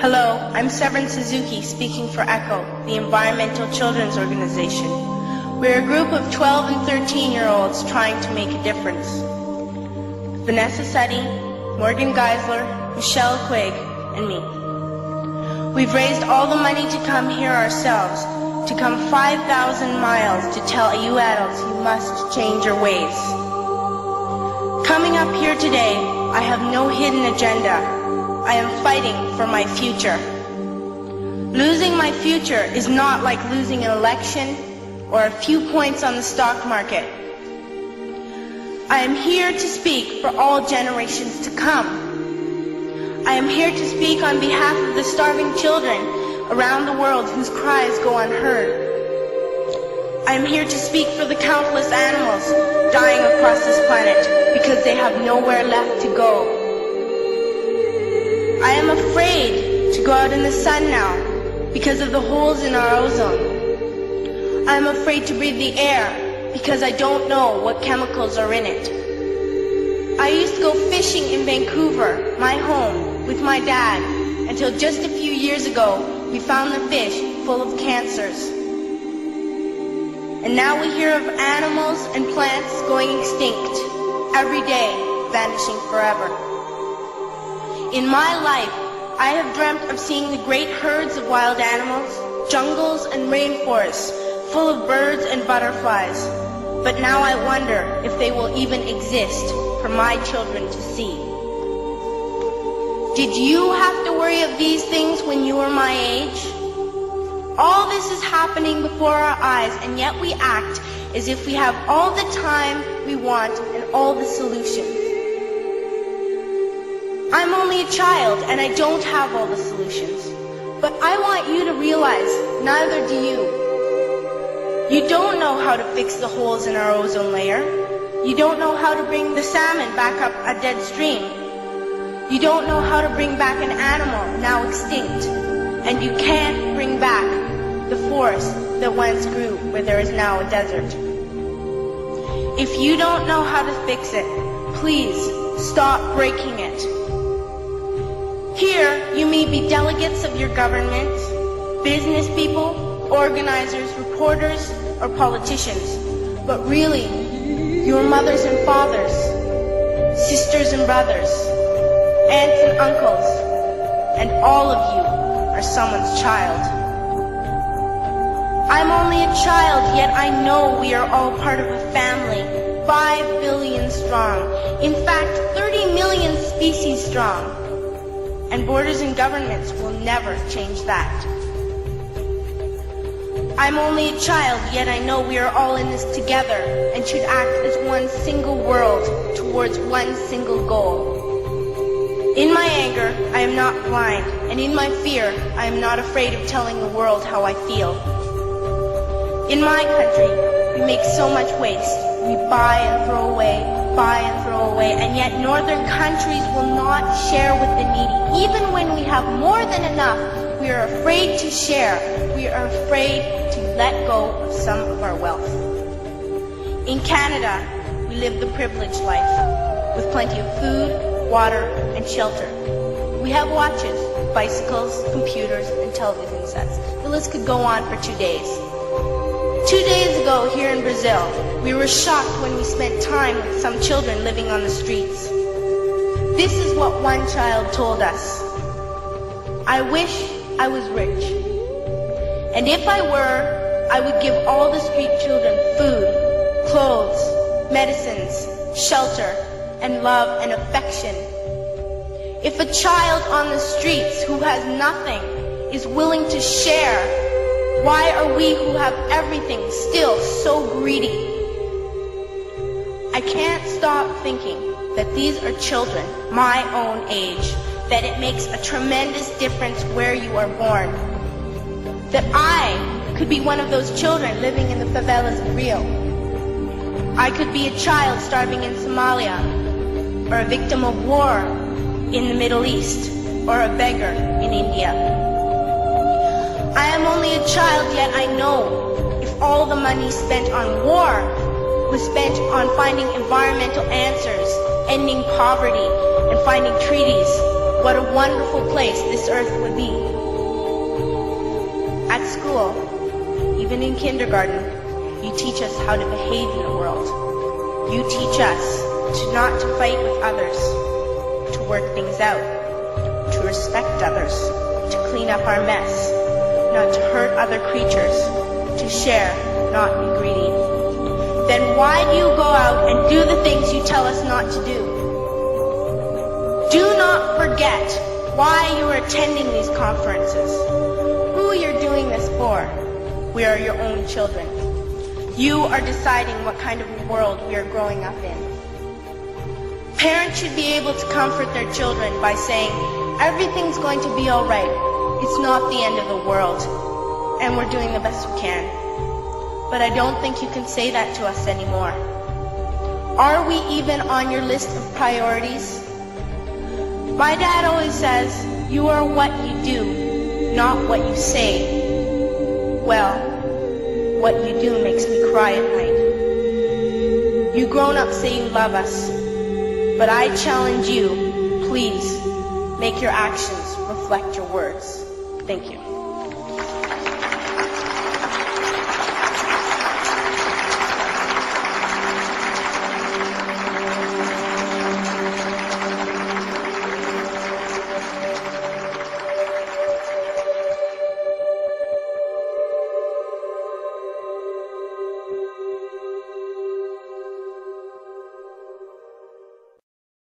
Hello, I'm Severin Suzuki speaking for ECHO, the Environmental Children's Organization. We're a group of 12 and 13-year-olds trying to make a difference. Vanessa Seti, Morgan Geisler, Michelle Quigg, and me. We've raised all the money to come here ourselves, to come 5,000 miles to tell you adults you must change your ways. Coming up here today, I have no hidden agenda. I am fighting for my future. Losing my future is not like losing an election or a few points on the stock market. I am here to speak for all generations to come. I am here to speak on behalf of the starving children around the world whose cries go unheard. I am here to speak for the countless animals dying across this planet because they have nowhere left to go. I am afraid to go out in the sun now because of the holes in our ozone. I am afraid to breathe the air because I don't know what chemicals are in it. I used to go fishing in Vancouver, my home, with my dad, until just a few years ago we found the fish full of cancers. And now we hear of animals and plants going extinct, every day vanishing forever. In my life, I have dreamt of seeing the great herds of wild animals, jungles and rainforests full of birds and butterflies. But now I wonder if they will even exist for my children to see. Did you have to worry of these things when you were my age? All this is happening before our eyes, and yet we act as if we have all the time we want and all the solutions. I'm only a child and I don't have all the solutions. But I want you to realize, neither do you. You don't know how to fix the holes in our ozone layer. You don't know how to bring the salmon back up a dead stream. You don't know how to bring back an animal now extinct. And you can't bring back the forest that once grew where there is now a desert. If you don't know how to fix it, please stop breaking it. Here, you may be delegates of your government, business people, organizers, reporters, or politicians, but really, your mothers and fathers, sisters and brothers, aunts and uncles, and all of you are someone's child. I'm only a child, yet I know we are all part of a family, 5 billion strong, in fact, 30 million species strong. And borders and governments will never change that. I'm only a child, yet I know we are all in this together and should act as one single world towards one single goal. In my anger, I am not blind, and in my fear, I am not afraid of telling the world how I feel. In my country, we make so much waste. We buy and throw away, and yet northern countries will not share with the needy. Even when we have more than enough, we are afraid to share. We are afraid to let go of some of our wealth. In Canada, we live the privileged life, with plenty of food, water, and shelter. We have watches, bicycles, computers, and television sets. The list could go on for 2 days. 2 days ago, here in Brazil, we were shocked when we spent time with some children living on the streets. This is what one child told us. I wish I was rich. And if I were, I would give all the street children food, clothes, medicines, shelter, and love and affection. If a child on the streets who has nothing is willing to share, why are we who have everything still so greedy? I can't stop thinking that these are children my own age, that it makes a tremendous difference where you are born. That I could be one of those children living in the favelas of Rio. I could be a child starving in Somalia, or a victim of war in the Middle East, or a beggar in India. I am only a child, yet I know if all the money spent on war was spent on finding environmental answers, ending poverty, and finding treaties what a wonderful place this earth would be. At school, even in kindergarten, you teach us how to behave in the world. You teach us to not to fight with others, to work things out, to respect others, to clean up our mess, not to hurt other creatures, to share, not be greedy. Then why do you go out and do the things you tell us not to do? Do not forget why you are attending these conferences, who you're doing this for. We are your own children. You are deciding what kind of world we are growing up in. Parents should be able to comfort their children by saying, everything's going to be all right. It's not the end of the world, and we're doing the best we can. But I don't think you can say that to us anymore. Are we even on your list of priorities? My dad always says, you are what you do, not what you say. Well, what you do makes me cry at night. You grown-ups say you love us, but I challenge you, please, make your actions reflect your words. Thank you.